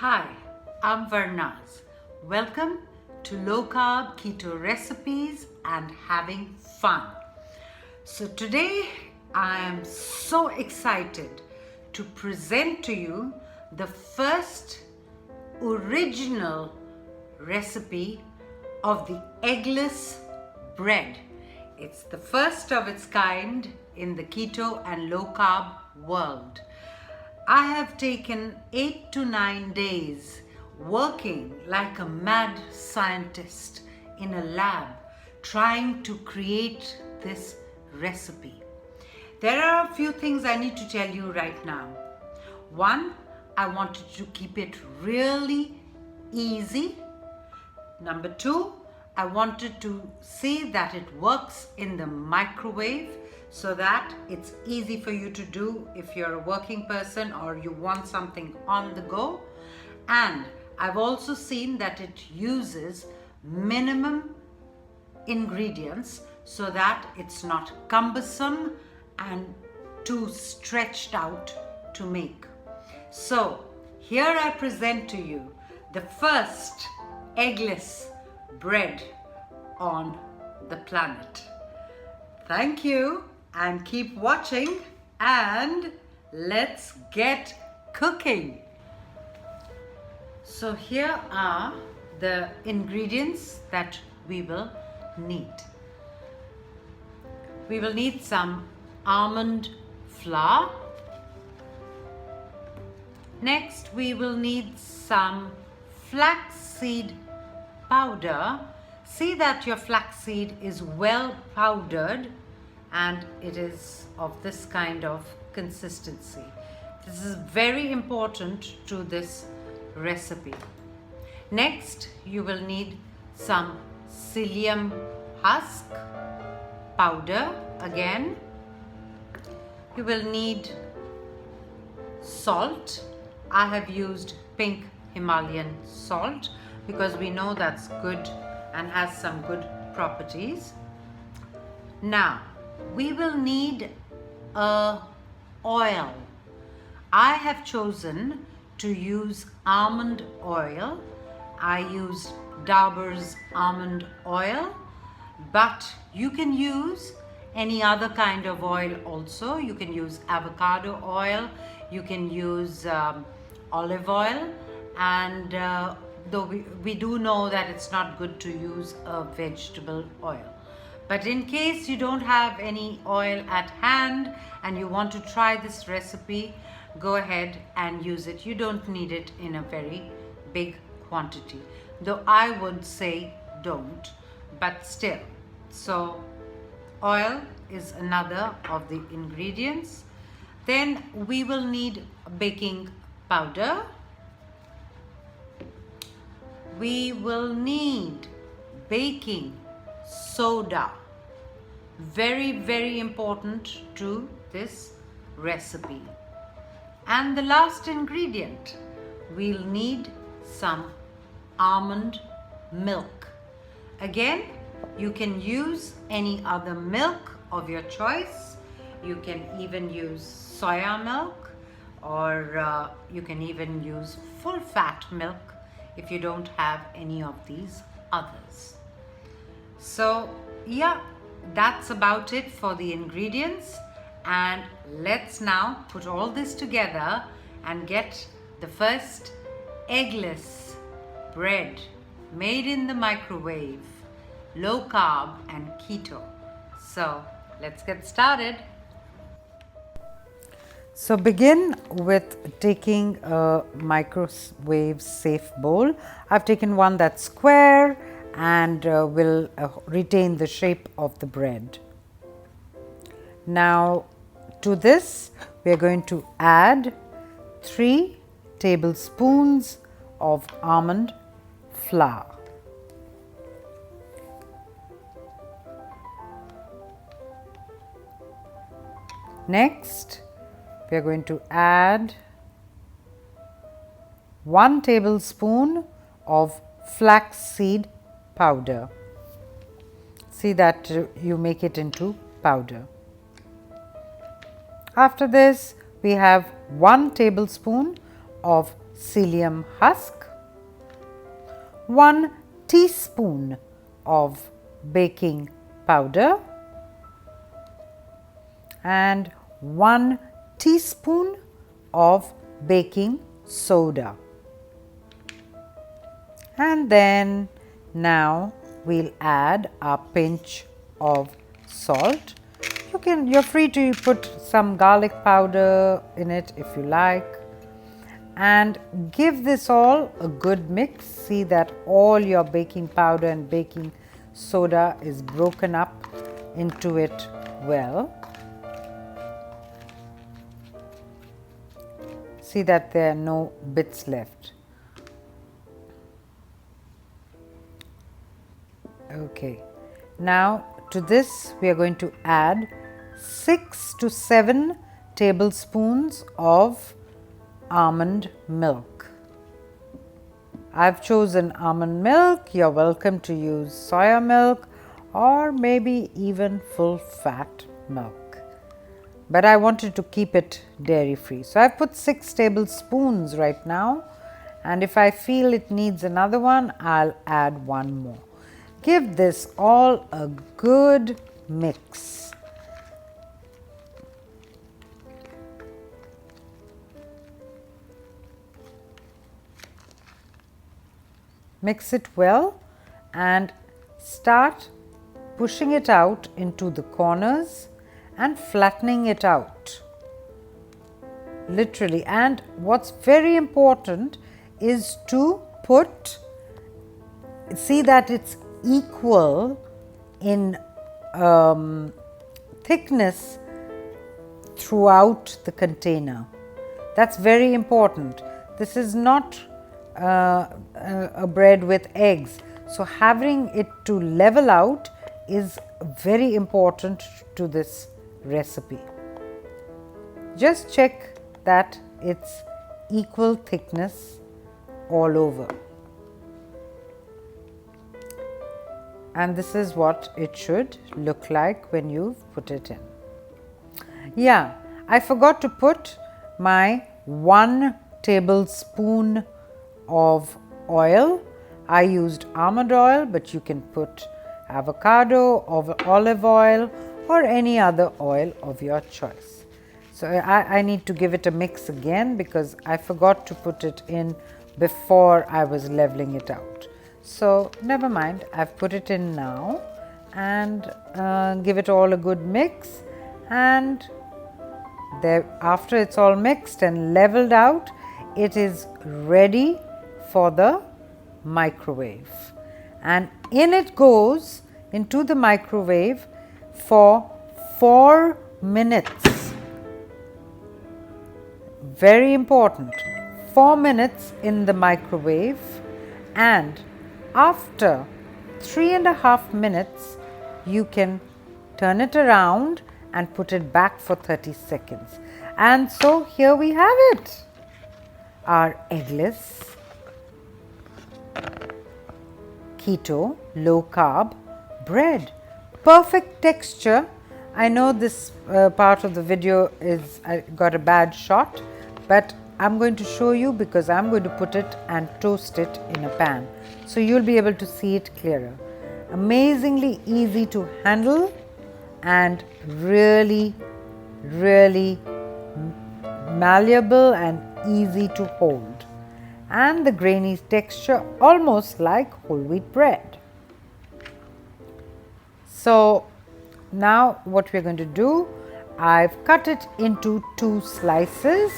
Hi, I'm Varnaz. Welcome to Low Carb Keto Recipes and Having Fun. So today I am so excited to present to you the first original recipe of the eggless bread. It's the first of its kind in the keto and low carb world. I have taken 8 to 9 days working like a mad scientist in a lab trying to create this recipe. There are a few things I need to tell you right now. One, I wanted to keep it really easy. Number two, I wanted to see that it works in the microwave so that it's easy for you to do if you're a working person or you want something on the go. And I've also seen that it uses minimum ingredients so that it's not cumbersome and too stretched out to make. So here I present to you the first eggless bread on the planet. Thank you and keep watching, and let's get cooking. So here are the ingredients that we will need. We will need some almond flour. Next, we will need some flaxseed powder. See that your flaxseed is well powdered and it is of this kind of consistency. This is very important to this recipe. Next, you will need some psyllium husk powder again. You will need salt. I have used pink Himalayan salt because we know that's good and has some good properties. Now, we will need oil. I have chosen to use almond oil. I used Dabur's almond oil, but you can use any other kind of oil also. You can use avocado oil, you can use olive oil, and though we do know that it's not good to use a vegetable oil. But in case you don't have any oil at hand and you want to try this recipe, go ahead and use it. You don't need it in a very big quantity, though I would say don't, but still. So oil is another of the ingredients. Then we will need baking powder. We will need baking soda. Very, very important to this recipe. And the last ingredient, we'll need some almond milk. Again, you can use any other milk of your choice. You can even use soya milk, or you can even use full fat milk if you don't have any of these others. So yeah, that's about it for the ingredients, and let's now put all this together and get the first eggless bread made in the microwave, low carb and keto. So let's get started. So begin with taking a microwave safe bowl. I've taken one that's square and will retain the shape of the bread. Now to this we are going to add 3 tablespoons of almond flour. Next, we are going to add 1 tablespoon of flaxseed powder. See that you make it into powder. After this, we have 1 tablespoon of psyllium husk, 1 teaspoon of baking powder, and 1 teaspoon of baking soda. And then now we'll add a pinch of salt. You're free to put some garlic powder in it if you like, and give this all a good mix. See that all your baking powder and baking soda is broken up into it well. See that there are no bits left. Okay, now to this we are going to add 6 to 7 tablespoons of almond milk. I've chosen almond milk. You're welcome to use soya milk or maybe even full fat milk, but I wanted to keep it dairy free. So I've put 6 tablespoons right now, and if I feel it needs another one, I'll add 1 more. Give this all a good mix. Mix it well and start pushing it out into the corners and flattening it out, literally. And what's very important is to see that it's equal in thickness throughout the container. That's very important. This is not a bread with eggs, so having it to level out is very important to this recipe. Just check that it's equal thickness all over. And this is what it should look like when you've put it in. Yeah, I forgot to put my 1 tablespoon of oil. I used almond oil, but you can put avocado or olive oil or any other oil of your choice. So I need to give it a mix again because I forgot to put it in before I was leveling it out. So never mind, I've put it in now, and give it all a good mix, and there, after it's all mixed and leveled out, it is ready for the microwave, and in it goes into the microwave for 4 minutes. Very important, 4 minutes in the microwave, and after 3.5 minutes you can turn it around and put it back for 30 seconds. And so here we have it, our eggless keto low carb bread. Perfect texture. I know this part of the video is I got a bad shot, but I'm going to show you because I'm going to put it and toast it in a pan, so you'll be able to see it clearer. Amazingly easy to handle and really malleable and easy to hold, and the grainy texture almost like whole wheat bread. So now what we're going to do, I've cut it into 2 slices,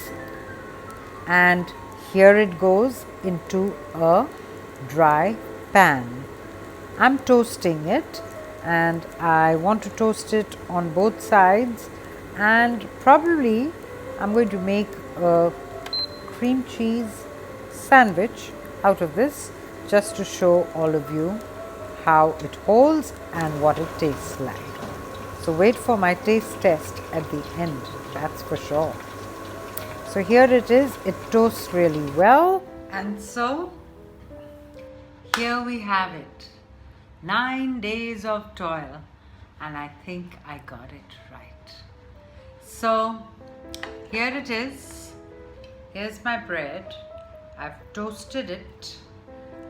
and here it goes into a dry pan. I'm toasting it, and I want to toast it on both sides, and probably I'm going to make a cream cheese sandwich out of this, just to show all of you how it holds and what it tastes like. So wait for my taste test at the end, that's for sure. So here it is, it toasts really well, and so here we have it. 9 days of toil, and I think I got it right. So here it is. Here's my bread. I've toasted it.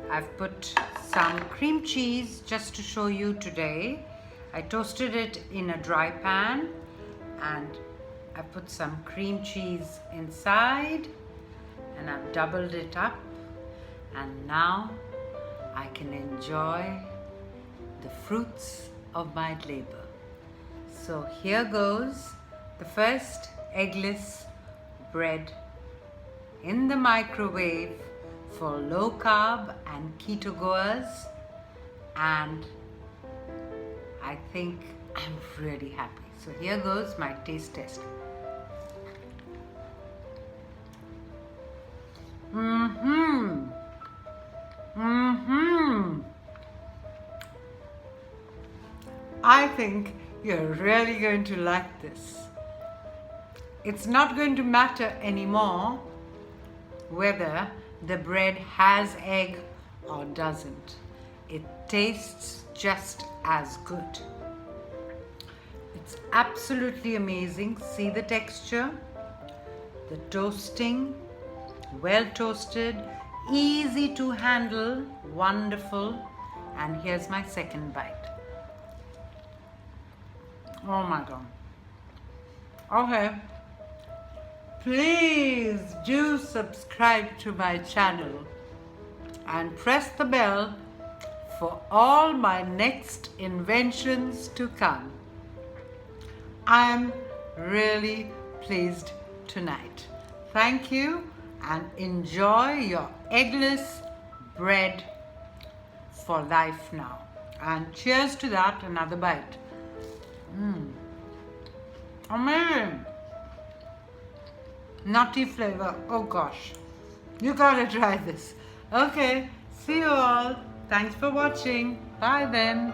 I've put some cream cheese just to show you today. I toasted it in a dry pan and I put some cream cheese inside and I've doubled it up, and now I can enjoy the fruits of my labor. So here goes the first eggless bread in the microwave for low carb and keto goers, and I think I'm really happy. So here goes my taste test. I think you're really going to like this. It's not going to matter anymore whether the bread has egg or doesn't. It tastes just as good. It's absolutely amazing. See the texture, the toasting, well toasted, easy to handle, wonderful. And here's my second bite. Oh my God. Okay. Please do subscribe to my channel and press the bell for all my next inventions to come. I'm really pleased tonight. Thank you and enjoy your eggless bread for life now. And cheers to that, another bite. Amazing. Nutty flavor. Oh gosh. You gotta try this. Okay. See you all. Thanks for watching. Bye then.